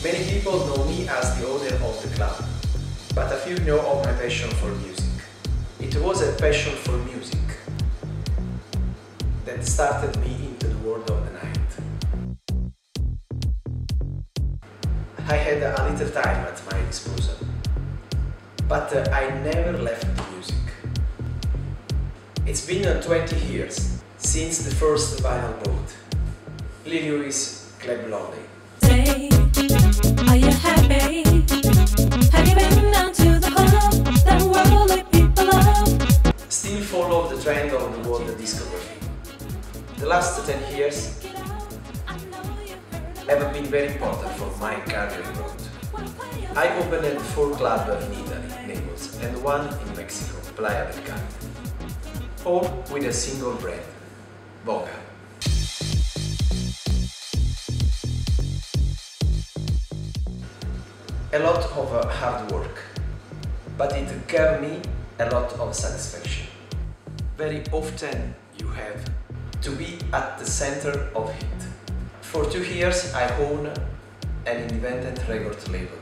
Many people know me as the owner of the club, but a few know of my passion for music. It was a passion for music that started me into the world of the night. I had a little time at my disposal, but I never left the music. It's been 20 years since the first vinyl bought, Lee Lewis Club Lonely. Say, are you happy? Have you been down to the club, that world that people love? Still follow the trend of the world discography. The last 10 years have been very important for my career growth. I opened 4 clubs in Italy, Naples, and 1 in Mexico, Playa del Carmen. All with a single brand, Boga. A lot of hard work, but it gave me a lot of satisfaction. Very often you have to be at the center of it. For 2 years I own an independent record label.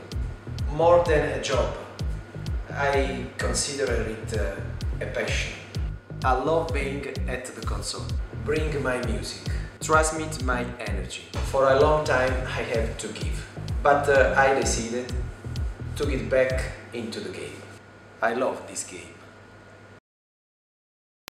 More than a job, I consider it a passion. I love being at the console, bring my music, transmit my energy. For a long time I have to give, but I decided to get back into the game. I love this game.